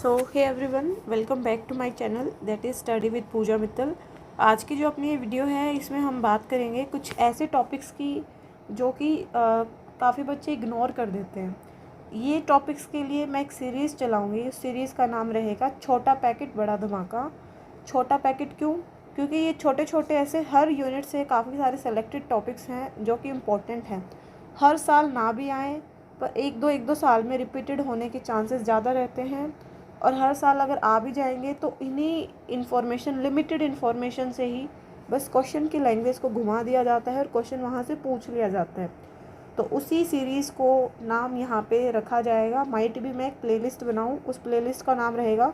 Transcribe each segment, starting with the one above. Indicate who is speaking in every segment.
Speaker 1: Hey everyone, welcome back to my channel that is study with Pooja Mittal. आज की जो अपनी ये वीडियो है इसमें हम बात करेंगे कुछ ऐसे टॉपिक्स की जो कि काफ़ी बच्चे इग्नोर कर देते हैं। ये टॉपिक्स के लिए मैं एक सीरीज़ चलाऊँगी। इस सीरीज़ का नाम रहेगा छोटा पैकेट बड़ा धमाका। छोटा पैकेट क्यों? क्योंकि ये छोटे छोटे ऐसे हर यूनिट से काफ़ी सारे सेलेक्टेड टॉपिक्स हैं जो कि इम्पोर्टेंट हैं। हर साल ना भी आएँ पर एक दो साल में रिपीटेड होने के चांसेस ज़्यादा रहते हैं। और हर साल अगर आ भी जाएंगे तो इन्हीं इन्फॉर्मेशन, लिमिटेड इन्फॉर्मेशन से ही बस क्वेश्चन की लैंग्वेज को घुमा दिया जाता है और क्वेश्चन वहाँ से पूछ लिया जाता है। तो उसी सीरीज़ को नाम यहाँ पे रखा जाएगा। माइट भी मैं एक प्लेलिस्ट बनाऊँ, उस प्लेलिस्ट का नाम रहेगा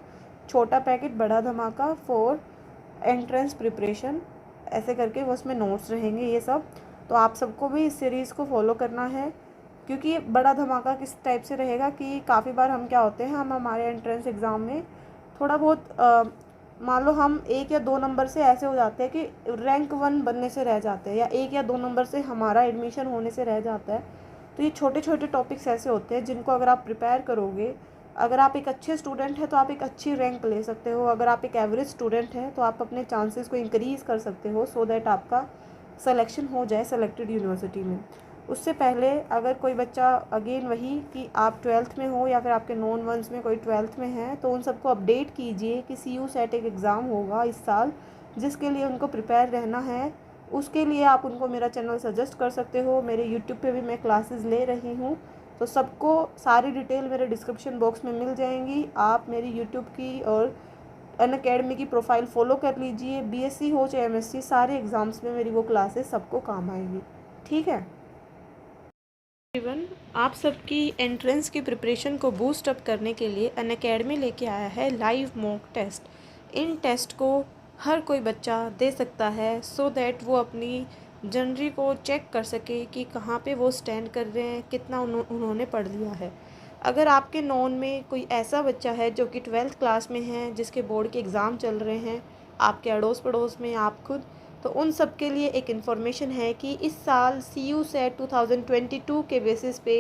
Speaker 1: छोटा पैकेट बड़ा धमाका फॉर एंट्रेंस प्रिपरेशन। ऐसे करके वो उसमें नोट्स रहेंगे ये सब। तो आप सबको भी इस सीरीज़ को फॉलो करना है, क्योंकि ये बड़ा धमाका किस टाइप से रहेगा कि काफ़ी बार हम क्या होते हैं, हम हमारे एंट्रेंस एग्ज़ाम में थोड़ा बहुत मान लो हम 1 या 2 नंबर से ऐसे हो जाते हैं कि रैंक 1 बनने से रह जाते हैं, या 1 या 2 नंबर से हमारा एडमिशन होने से रह जाता है। तो ये छोटे छोटे टॉपिक्स ऐसे होते हैं जिनको अगर आप प्रिपेयर करोगे, अगर आप एक अच्छे स्टूडेंट हैं तो आप एक अच्छी रैंक ले सकते हो। अगर आप एक एवरेज स्टूडेंट हैं तो आप अपने चांसेस को इंक्रीज़ कर सकते हो सो दैट आपका सिलेक्शन हो जाए सेलेक्टेड यूनिवर्सिटी में। उससे पहले अगर कोई बच्चा, अगेन वही कि आप 12th में हो या फिर आपके नॉन वंस में कोई 12th में है, तो उन सबको अपडेट कीजिए कि CU सेट एक एग्ज़ाम होगा इस साल जिसके लिए उनको प्रिपेयर रहना है। उसके लिए आप उनको मेरा चैनल सजेस्ट कर सकते हो। मेरे यूट्यूब पे भी मैं क्लासेस ले रही हूँ, तो सबको सारी डिटेल मेरे डिस्क्रिप्शन बॉक्स में मिल जाएंगी। आप मेरी यूट्यूब की और अनअकैडमी की प्रोफाइल फॉलो कर लीजिए। BSc हो चाहे MSc, सारे एग्ज़ाम्स में मेरी वो क्लासेस सबको काम आएंगी। ठीक है एवरीवन, आप सबकी एंट्रेंस की प्रिपरेशन को बूस्ट अप करने के लिए अनअकैडमी लेके आया है लाइव मॉक टेस्ट। इन टेस्ट को हर कोई बच्चा दे सकता है सो दैट वो अपनी जनरी को चेक कर सके कि कहाँ पे वो स्टैंड कर रहे हैं, कितना उन्होंने पढ़ लिया है। अगर आपके नॉन में कोई ऐसा बच्चा है जो कि 12th क्लास में है, जिसके बोर्ड के एग्ज़ाम चल रहे हैं, आपके अड़ोस पड़ोस में, आप खुद, तो उन सब के लिए एक इन्फॉर्मेशन है कि इस साल CU सेट 2022 के बेसिस पे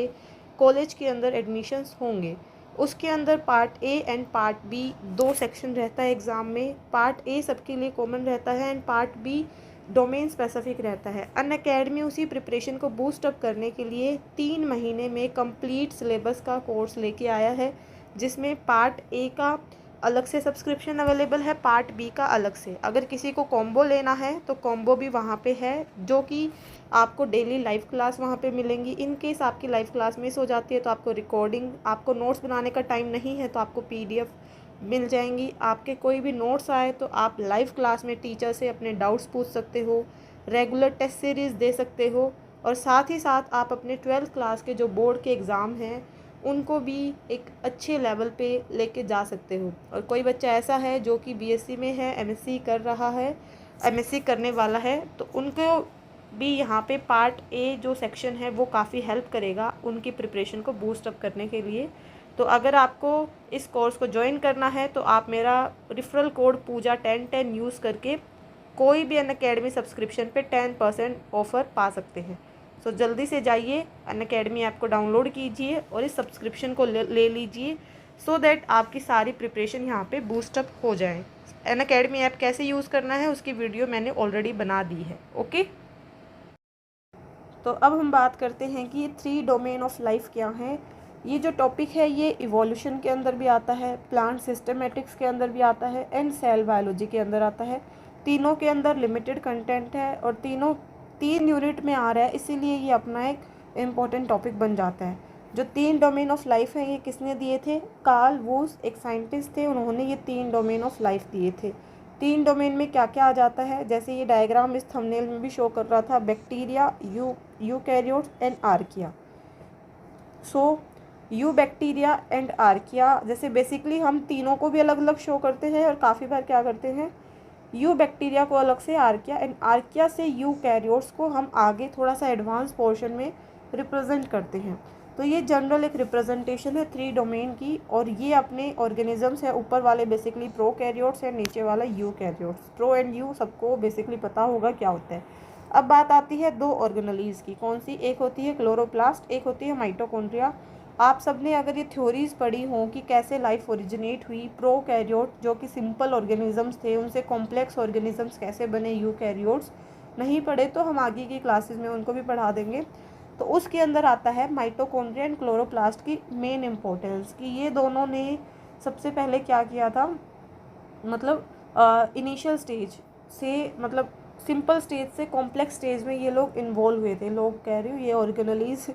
Speaker 1: कॉलेज के अंदर एडमिशन्स होंगे। उसके अंदर part A and part B 2 section रहता है एग्ज़ाम में। पार्ट A सबके लिए कॉमन रहता है and part B domain specific रहता है। अनअकैडमी उसी प्रिपरेशन को बूस्ट अप करने के लिए 3 महीने में कंप्लीट सिलेबस का कोर्स लेके आया है, जिसमें पार्ट A का अलग से सब्सक्रिप्शन अवेलेबल है, पार्ट B का अलग से। अगर किसी को कॉम्बो लेना है तो कॉम्बो भी वहाँ पे है, जो कि आपको डेली लाइव क्लास वहाँ पे मिलेंगी। इन केस आपकी लाइव क्लास मिस हो जाती है तो आपको रिकॉर्डिंग, आपको नोट्स बनाने का टाइम नहीं है तो आपको PDF मिल जाएंगी। आपके कोई भी नोट्स आए तो आप लाइव क्लास में टीचर से अपने डाउट्स पूछ सकते हो, रेगुलर टेस्ट सीरीज़ दे सकते हो, और साथ ही साथ आप अपने 12th क्लास के जो बोर्ड के एग्ज़ाम हैं उनको भी एक अच्छे लेवल पे लेके जा सकते हो। और कोई बच्चा ऐसा है जो कि BSc में है, MSc कर रहा है, MSc करने वाला है, तो उनको भी यहाँ पे पार्ट A जो सेक्शन है वो काफ़ी हेल्प करेगा उनकी प्रिपरेशन को बूस्ट अप करने के लिए। तो अगर आपको इस कोर्स को ज्वाइन करना है तो आप मेरा रेफरल कोड पूजा 1010 यूज़ करके कोई भी अनअकैडमी सब्सक्रिप्शन पे 10% ऑफ़र पा सकते हैं। सो जल्दी से जाइए, अनअकैडमी ऐप को डाउनलोड कीजिए और इस सब्सक्रिप्शन को ले लीजिए सो दैट आपकी सारी प्रिपरेशन यहाँ पे बूस्टअप हो जाए। अनअकैडमी ऐप कैसे यूज़ करना है उसकी वीडियो मैंने ऑलरेडी बना दी है। ओके, तो अब हम बात करते हैं कि ये 3 डोमेन ऑफ लाइफ क्या हैं। ये जो टॉपिक है ये इवोल्यूशन के अंदर भी आता है, प्लांट सिस्टमेटिक्स के अंदर भी आता है एंड सेल बायोलॉजी के अंदर आता है। तीनों के अंदर लिमिटेड कंटेंट है और तीनों 3 यूनिट में आ रहा है, इसीलिए ये अपना एक इम्पॉर्टेंट टॉपिक बन जाता है। जो 3 डोमेन ऑफ लाइफ है ये किसने दिए थे? कार्ल वूस एक साइंटिस्ट थे, उन्होंने ये 3 डोमेन ऑफ लाइफ दिए थे। 3 डोमेन में क्या क्या आ जाता है, जैसे ये डायग्राम इस थंबनेल में भी शो कर रहा था, bacteria, eukaryotes and archaea. So bacteria and archaea, जैसे बेसिकली हम तीनों को भी अलग अलग शो करते हैं और काफ़ी बार क्या करते हैं, बैक्टीरिया को अलग से, आर्किया एंड आर्किया से यूकैरियोट्स को हम आगे थोड़ा सा एडवांस पोर्शन में रिप्रेजेंट करते हैं। तो ये जनरल एक रिप्रेजेंटेशन है 3 डोमेन की, और ये अपने ऑर्गेनिजम्स है। ऊपर वाले बेसिकली प्रोकैरियोट्स है, नीचे वाला यूकैरियोट्स। प्रो एंड यू सबको बेसिकली पता होगा क्या होता है। अब बात आती है 2 ऑर्गेनेलीज की। कौन सी? एक होती है क्लोरोप्लास्ट, एक होती है माइटोकॉन्ड्रिया। आप सब ने अगर ये थ्योरीज पढ़ी हों कि कैसे लाइफ ओरिजिनेट हुई, प्रोकैरियोट जो कि सिंपल ऑर्गेनिजम्स थे उनसे कॉम्प्लेक्स ऑर्गेनिजम्स कैसे बने, यूकैरियोट्स, नहीं पढ़े तो हम आगे की क्लासेस में उनको भी पढ़ा देंगे। तो उसके अंदर आता है माइटोकॉन्ड्रिया एंड क्लोरोप्लास्ट की मेन इम्पोर्टेंस, कि ये दोनों ने सबसे पहले क्या किया था, मतलब इनिशियल स्टेज से, मतलब सिंपल स्टेज से कॉम्प्लेक्स स्टेज में ये लोग इन्वॉल्व हुए थे। लोग कह रही हूँ ये ऑर्गेनलीज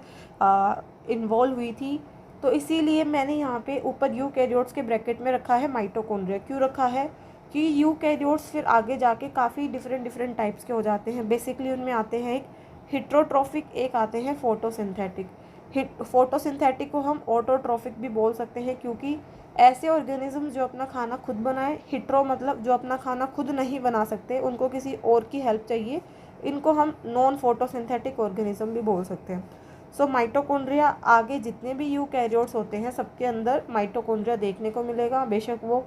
Speaker 1: इन्वॉल्व हुई थी। तो इसीलिए मैंने यहाँ पे ऊपर यूकैरियोट्स के ब्रैकेट में रखा है माइटोकॉन्ड्रिया। क्यों रखा है कि यूकैरियोट्स फिर आगे जाके काफ़ी डिफरेंट टाइप्स के हो जाते हैं। बेसिकली उनमें आते हैं एक हिट्रोट्रॉफिक, एक आते हैं फोटोसिंथेटिक। फोटोसिंथेटिक को हम ऑटोट्रॉफिक भी बोल सकते हैं, क्योंकि ऐसे ऑर्गेनिज्म जो अपना खाना खुद बनाए, हिट्रो मतलब जो अपना खाना खुद नहीं बना सकते, उनको किसी और की हेल्प चाहिए, इनको हम नॉन फोटोसिंथेटिक ऑर्गेनिज्म भी बोल सकते हैं। सो माइटोकॉन्ड्रिया आगे जितने भी यूकैरियोट्स होते हैं सबके अंदर माइटोकॉन्ड्रिया देखने को मिलेगा, बेशक वो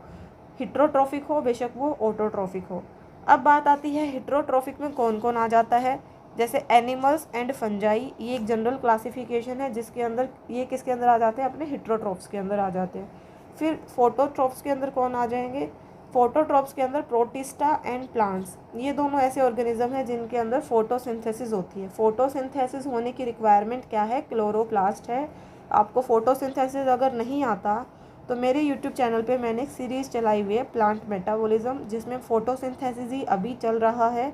Speaker 1: हिट्रोट्रॉफिक हो बेशक वो ऑटोट्रॉफिक हो। अब बात आती है हिट्रोट्रॉफिक में कौन कौन आ जाता है। जैसे एनिमल्स एंड फंजाई, ये एक जनरल क्लासिफिकेशन है जिसके अंदर ये किसके अंदर आ जाते हैं, अपने हिट्रोट्रॉफ्स के अंदर आ जाते हैं। फिर फोटोट्रॉफ्स के अंदर कौन आ जाएंगे, फोटोट्रॉफ्स के अंदर प्रोटिस्टा एंड प्लांट्स, ये दोनों ऐसे ऑर्गेनिज्म हैं जिनके अंदर फोटोसिंथेसिस होती है। फोटोसिंथेसिस होने की रिक्वायरमेंट क्या है, क्लोरोप्लास्ट है। आपको फोटोसिंथेसिस अगर नहीं आता तो मेरे यूट्यूब चैनल पे मैंने एक सीरीज़ चलाई हुई है प्लांट मेटाबॉलिज्म, जिसमें फोटोसिंथेसिस ही अभी चल रहा है।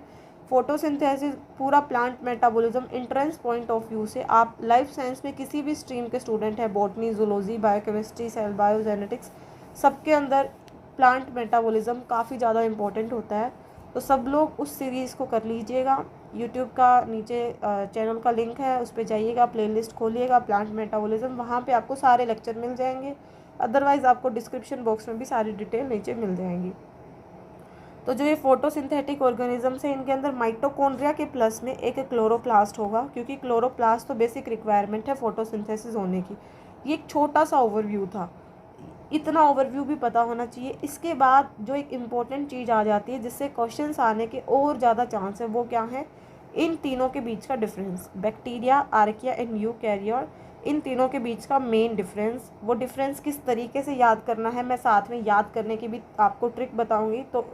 Speaker 1: फोटोसिंथेसिस पूरा plant metabolism entrance point of view से, आप लाइफ साइंस में किसी भी स्ट्रीम के स्टूडेंट हैं, बॉटनी, जूलॉजी, बायोकेमिस्ट्री, सेल बायोजेनेटिक्स, सबके अंदर प्लांट मेटाबॉलिज्म काफ़ी ज़्यादा इंपॉर्टेंट होता है। तो सब लोग उस सीरीज़ को कर लीजिएगा। यूट्यूब का नीचे चैनल का लिंक है, उस पर जाइएगा, प्लेलिस्ट खोलिएगा प्लांट मेटाबॉलिज्म, वहाँ पे आपको सारे लेक्चर मिल जाएंगे। अदरवाइज़ आपको डिस्क्रिप्शन बॉक्स में भी सारी डिटेल नीचे मिल जाएंगी। तो जो ये फोटोसिंथेटिक ऑर्गेनिजम्स हैं इनके अंदर माइटोकॉन्ड्रिया के प्लस में एक क्लोरोप्लास्ट होगा, क्योंकि क्लोरोप्लास्ट तो बेसिक रिक्वायरमेंट है फोटोसिंथेसिस होने की। ये एक छोटा सा ओवरव्यू था, इतना ओवरव्यू भी पता होना चाहिए। इसके बाद जो एक इम्पॉर्टेंट चीज़ आ जाती है जिससे क्वेश्चंस आने के और ज़्यादा चांस है, वो क्या है, इन तीनों के बीच का difference, bacteria, archaea and eukaryote, इन तीनों के बीच का मेन डिफरेंस। वो डिफरेंस किस तरीके से याद करना है, मैं साथ में याद करने की भी आपको ट्रिक बताऊंगी, तो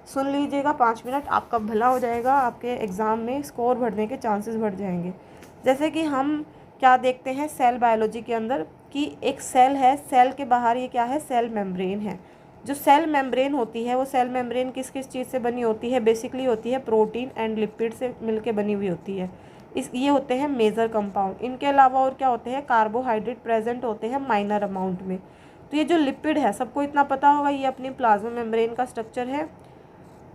Speaker 1: सुन लीजिएगा। 5 मिनट आपका भला हो जाएगा, आपके एग्ज़ाम में स्कोर बढ़ने के चांसेस बढ़ जाएंगे। जैसे कि हम क्या देखते हैं सेल बायोलॉजी के अंदर, कि एक सेल है, सेल के बाहर ये क्या है, सेल मेम्ब्रेन है। जो सेल मेम्ब्रेन होती है वो सेल मेम्ब्रेन किस किस चीज़ से बनी होती है, बेसिकली होती है प्रोटीन एंड लिपिड से मिलके बनी हुई होती है। ये होते हैं मेजर कंपाउंड। इनके अलावा और क्या होते हैं, कार्बोहाइड्रेट प्रेजेंट होते हैं माइनर अमाउंट में। तो ये जो लिपिड है, सबको इतना पता होगा, ये अपनी प्लाज्मा मेम्ब्रेन का स्ट्रक्चर है।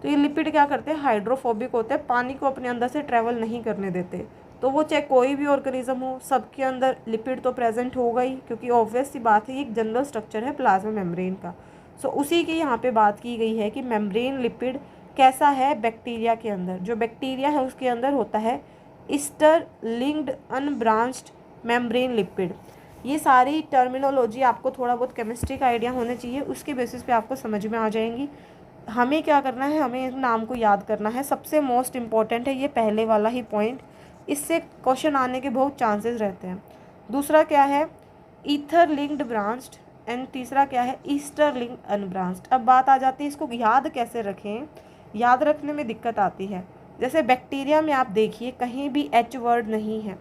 Speaker 1: तो ये लिपिड क्या करते हैं, हाइड्रोफोबिक होते हैं, पानी को अपने अंदर से ट्रैवल नहीं करने देते। तो वो चाहे कोई भी ऑर्गेनिज्म हो, सबके अंदर लिपिड तो प्रेजेंट होगा ही, क्योंकि ऑब्वियस सी बात है ये एक जनरल स्ट्रक्चर है प्लाज्मा मेम्ब्रेन का। सो उसी की यहाँ पे बात की गई है कि मेम्ब्रेन लिपिड कैसा है बैक्टीरिया के अंदर। जो बैक्टीरिया है उसके अंदर होता है इंटरलिंक्ड अनब्रांच्ड मेम्ब्रेन लिपिड। ये सारी टर्मिनोलॉजी आपको थोड़ा बहुत केमिस्ट्री का आइडिया होना चाहिए, उसके बेसिस पे आपको समझ में आ जाएंगी। हमें क्या करना है, हमें इस नाम को याद करना है। सबसे मोस्ट इम्पॉर्टेंट है ये पहले वाला ही पॉइंट, इससे क्वेश्चन आने के बहुत चांसेस रहते हैं। दूसरा क्या है, ईथर लिंक्ड ब्रांच्ड, एंड तीसरा क्या है, ईस्टर लिंक्ड अनब्रांच्ड। अब बात आ जाती है इसको याद कैसे रखें, याद रखने में दिक्कत आती है। जैसे बैक्टीरिया में आप देखिए कहीं भी एच वर्ड नहीं है,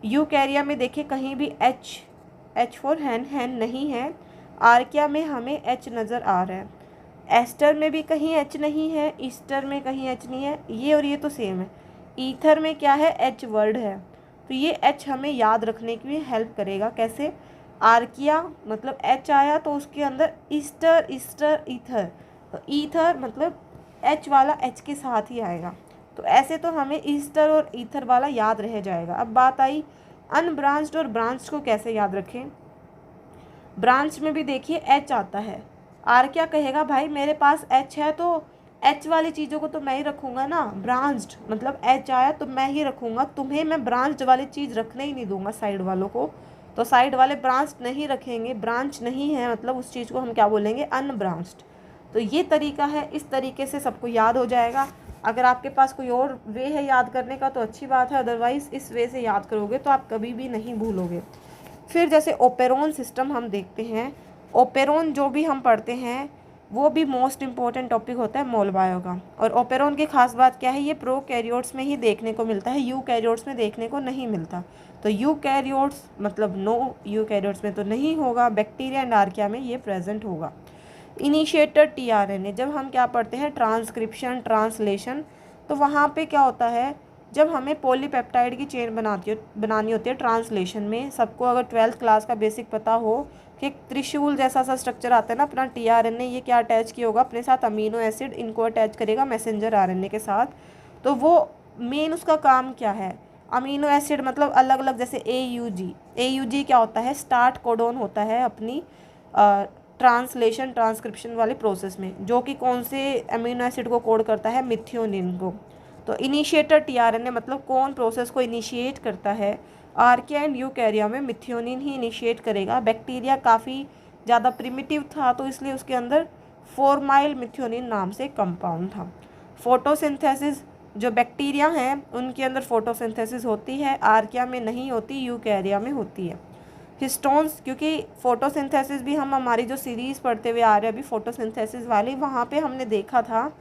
Speaker 1: यूकैरिया में देखिए कहीं भी एच फॉर हैन नहीं है, आर्किया में हमें एच नज़र आ रहा है, एस्टर में भी कहीं एच नहीं है, ईस्टर में कहीं एच नहीं है, ये और ये तो सेम है। ईथर में क्या है, एच वर्ड है, तो ये एच हमें याद रखने के लिए हेल्प करेगा। कैसे, आर्किया मतलब एच आया तो उसके अंदर ईस्टर ईथर, तो ईथर मतलब एच वाला एच के साथ ही आएगा, तो ऐसे तो हमें ईस्टर और ईथर वाला याद रह जाएगा। अब बात आई अनब्रांच्ड और ब्रांच्ड को कैसे याद रखें। ब्रांच में भी देखिए एच आता है, आर्किया कहेगा भाई मेरे पास एच है तो एच वाली चीज़ों को तो मैं ही रखूँगा ना, ब्रांच्ड मतलब एच आया तो मैं ही रखूँगा, तुम्हें मैं ब्रांच्ड वाली चीज़ रखने ही नहीं दूंगा साइड वालों को, तो साइड वाले ब्रांच नहीं रखेंगे, ब्रांच नहीं है मतलब उस चीज़ को हम क्या बोलेंगे, अनब्रांच्ड। तो ये तरीका है, इस तरीके से सबको याद हो जाएगा। अगर आपके पास कोई और वे है याद करने का तो अच्छी बात है, अदरवाइज़ इस वे से याद करोगे तो आप कभी भी नहीं भूलोगे। फिर जैसे ओपेरोन सिस्टम हम देखते हैं, ओपेरोन जो भी हम पढ़ते हैं वो भी मोस्ट इम्पॉर्टेंट टॉपिक होता है मोल बायो का। और ओपेरोन की खास बात क्या है, ये प्रोकैरियोट्स में ही देखने को मिलता है, यूकैरियोट्स में देखने को नहीं मिलता। तो यूकैरियोट्स मतलब नो यूकैरियोट्स में तो नहीं होगा, बैक्टीरिया एंड आर्किया में ये प्रेजेंट होगा। इनिशिएटर टीआरएनए, जब हम क्या पढ़ते हैं ट्रांसक्रिप्शन ट्रांसलेशन, तो वहाँ पे क्या होता है, जब हमें पॉलीपेप्टाइड की चेन बनानी होती है ट्रांसलेशन में, सबको अगर 12th क्लास का बेसिक पता हो कि एक त्रिशूल जैसा सा स्ट्रक्चर आता है ना अपना टीआरएनए, ये क्या अटैच किया होगा अपने साथ अमीनो एसिड, इनको अटैच करेगा मैसेंजर आरएनए के साथ। तो वो मेन उसका काम क्या है, अमीनो एसिड मतलब अलग अलग, जैसे AUG क्या होता है, स्टार्ट कोडोन होता है अपनी ट्रांसलेशन ट्रांसक्रिप्शन वाले प्रोसेस में, जो कि कौन से अमीनो एसिड को कोड करता है, मिथियोनिन को। तो इनिशिएटर टीआरएनए मतलब कौन प्रोसेस को इनिशिएट करता है, आर्किया एंड यूकैरिया में मिथियोनिन ही इनिशिएट करेगा। बैक्टीरिया काफ़ी ज़्यादा प्रिमिटिव था तो इसलिए उसके अंदर फॉर्माइल मिथियोनिन नाम से कंपाउंड था। फोटोसिंथेसिस, जो बैक्टीरिया हैं उनके अंदर फोटोसिंथेसिस होती है, आर्किया में नहीं होती, यूकैरिया में होती है। हिस्टोन्स, क्योंकि फोटोसिंथेसिस भी हम हमारी जो सीरीज़ पढ़ते हुए आ रहे हैं अभी फोटोसिंथेसिस वाली, वहाँ पे हमने देखा था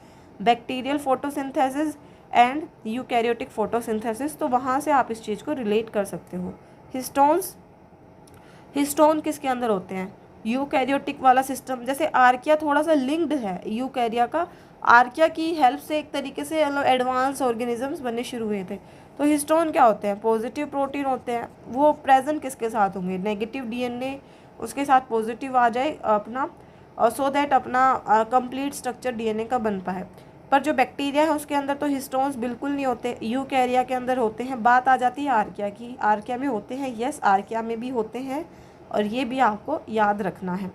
Speaker 1: bacterial photosynthesis and eukaryotic photosynthesis, तो वहाँ से आप इस चीज़ को रिलेट कर सकते हो। हिस्टोन किसके अंदर होते हैं, यूकैरियोटिक वाला सिस्टम, जैसे आर्किया थोड़ा सा लिंक्ड है यूकैरिया का, आर्किया की हेल्प से एक तरीके से एडवांस ऑर्गेनिजम्स बनने शुरू हुए थे। तो हिस्टोन क्या होते हैं, पॉजिटिव प्रोटीन होते हैं, वो प्रेजेंट किसके साथ होंगे, नेगेटिव डीएनए उसके साथ पॉजिटिव आ जाए अपना, सो दैट अपना कंप्लीट स्ट्रक्चर डीएनए का बन पाए। पर जो बैक्टीरिया है उसके अंदर तो हिस्टोन्स बिल्कुल नहीं होते, यूकैरिया के अंदर होते हैं। बात आ जाती है आर्किया की, आर्किया में होते हैं, यस आर्किया में भी होते हैं, और ये भी आपको याद रखना है।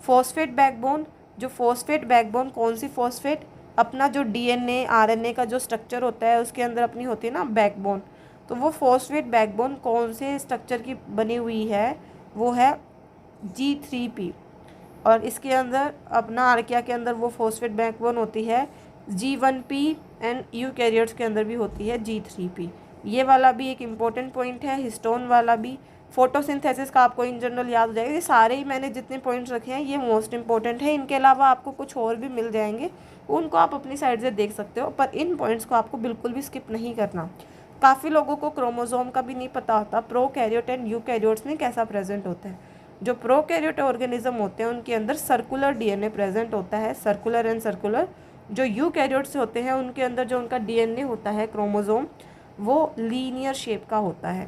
Speaker 1: फॉस्फेट बैकबोन, जो फॉस्फेट बैकबोन कौन सी फॉस्फेट, अपना जो डीएनए आरएनए का जो स्ट्रक्चर होता है उसके अंदर अपनी होती है ना बैकबोन, तो वो फॉस्फेट बैकबोन कौन से स्ट्रक्चर की बनी हुई है, वो है G3P। और इसके अंदर अपना आर्किया के अंदर वो फॉस्फेट बैकबोन होती है G1P एंड यूकैरियोट्स के अंदर भी होती है G3P। ये वाला भी एक इम्पॉर्टेंट पॉइंट है, हिस्टोन वाला भी। फोटोसिंथेसिस का आपको इन जनरल याद हो जाएगा, ये सारे ही मैंने जितने पॉइंट्स रखे हैं ये मोस्ट इंपॉर्टेंट है। इनके अलावा आपको कुछ और भी मिल जाएंगे, उनको आप अपनी साइड से देख सकते हो, पर इन पॉइंट्स को आपको बिल्कुल भी स्किप नहीं करना। काफ़ी लोगों को क्रोमोसोम का भी नहीं पता होता प्रोकैरियोट एंड यूकैरियोट्स में कैसा प्रेजेंट होता है। जो प्रोकैरियोट ऑर्गेनिज्म होते हैं उनके अंदर सर्कुलर डीएनए प्रेजेंट होता है, सर्कुलर एंड सर्कुलर। जो यूकैरियोट्स होते हैं उनके अंदर जो उनका डीएनए होता है क्रोमोसोम, वो लीनियर शेप का होता है।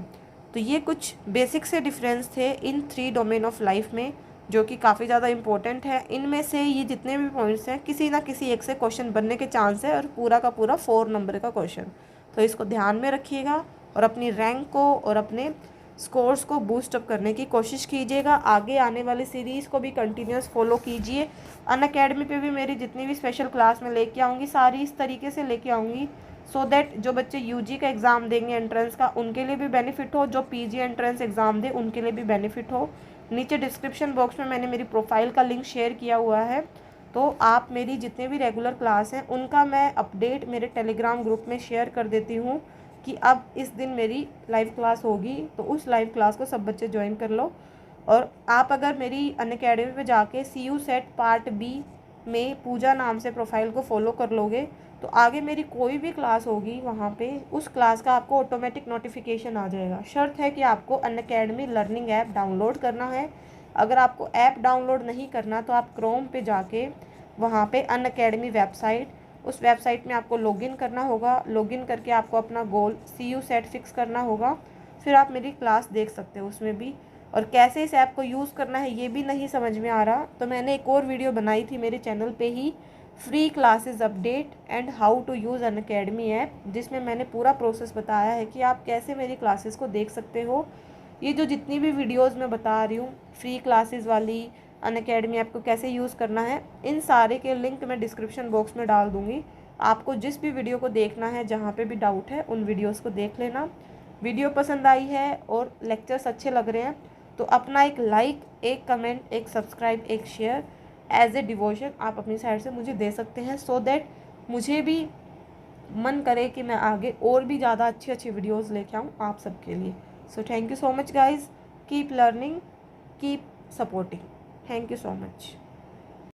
Speaker 1: तो ये कुछ बेसिक से डिफरेंस थे इन 3 डोमेन ऑफ लाइफ में, जो कि काफ़ी ज़्यादा इंपॉर्टेंट है। इनमें से ये जितने भी पॉइंट्स हैं किसी ना किसी एक से क्वेश्चन बनने के चांस है, और पूरा का पूरा 4 नंबर का क्वेश्चन। तो इसको ध्यान में रखिएगा और अपनी रैंक को और अपने स्कोर्स को बूस्टअप करने की कोशिश कीजिएगा। आगे आने वाली सीरीज़ को भी कंटिन्यूस फॉलो कीजिए। अनअकैडमी पे भी मेरी जितनी भी स्पेशल क्लास में लेके आऊँगी सारी इस तरीके से लेके आऊँगी, सो दैट जो बच्चे यूजी का एग्ज़ाम देंगे एंट्रेंस का उनके लिए भी बेनिफिट हो, जो पीजी एंट्रेंस एग्ज़ाम दे उनके लिए भी बेनिफिट हो। नीचे डिस्क्रिप्शन बॉक्स में मैंने मेरी प्रोफाइल का लिंक शेयर किया हुआ है, तो आप मेरी जितने भी रेगुलर क्लास हैं उनका मैं अपडेट मेरे टेलीग्राम ग्रुप में शेयर कर देती हूँ कि अब इस दिन मेरी लाइव क्लास होगी, तो उस लाइव क्लास को सब बच्चे ज्वाइन कर लो। और आप अगर मेरी अनअकैडमी पे जाके CU सेट पार्ट B में पूजा नाम से प्रोफाइल को फॉलो कर लोगे, तो आगे मेरी कोई भी क्लास होगी वहाँ पे उस क्लास का आपको ऑटोमेटिक नोटिफिकेशन आ जाएगा। शर्त है कि आपको अनअकैडमी लर्निंग ऐप डाउनलोड करना है। अगर आपको ऐप डाउनलोड नहीं करना तो आप क्रोम पे जाके वहाँ पे अनअकैडमी वेबसाइट, उस वेबसाइट में आपको लॉगिन करना होगा। लॉगिन करके आपको अपना गोल CU सेट फिक्स करना होगा, फिर आप मेरी क्लास देख सकते हो उसमें भी। और कैसे इस ऐप को यूज़ करना है ये भी नहीं समझ में आ रहा तो मैंने एक और वीडियो बनाई थी मेरे चैनल पे ही, free classes update and how to use Unacademy app, जिसमें मैंने पूरा प्रोसेस बताया है कि आप कैसे मेरी क्लासेस को देख सकते हो। ये जो जितनी भी वीडियोस मैं बता रही हूँ फ्री क्लासेस वाली, अनअकैडमी ऐप को कैसे यूज़ करना है, इन सारे के लिंक मैं डिस्क्रिप्शन बॉक्स में डाल दूँगी। आपको जिस भी वीडियो को देखना है, जहाँ पे भी डाउट है, उन वीडियोस को देख लेना। वीडियो पसंद आई है और लेक्चर्स अच्छे लग रहे हैं तो अपना एक लाइक, एक कमेंट, एक सब्सक्राइब, एक शेयर एज ए डिवोशन आप अपनी साइड से मुझे दे सकते हैं, सो दैट मुझे भी मन करे कि मैं आगे और भी ज़्यादा अच्छी अच्छी वीडियोज़ लेके आऊँ आप सबके लिए। So thank you so much guys. Keep learning, keep supporting. Thank you so much.